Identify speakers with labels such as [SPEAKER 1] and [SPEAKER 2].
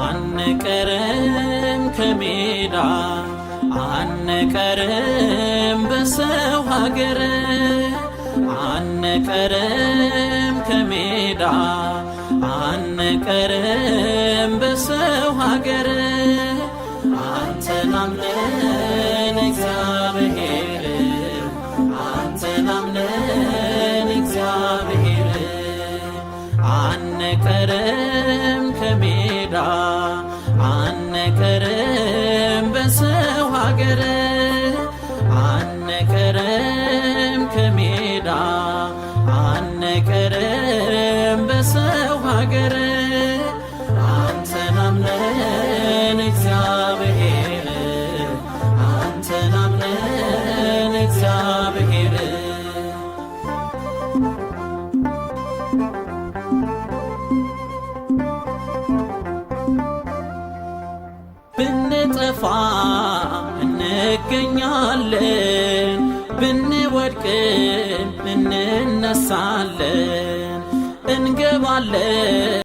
[SPEAKER 1] አንቀርም ከሜዳ አንቀርም በሰው ሀገር አንቀርም ከሜዳ አንቀርም በሰው ሀገር አንተን አምነን እግዚአብሔር አንተን አምነን እግዚአብሔር አንቀርም ከሜዳ አንቀርም በሰው ሀገር አንቀርም ከሜዳ አንቀርም በሰው ሀገር አንተን አምነን እግዚአብሔር አንተን አምነን እግዚአብሔር ብንጠፋ እንገኛለን ብንወድቅም እንነሳለን እንገባለን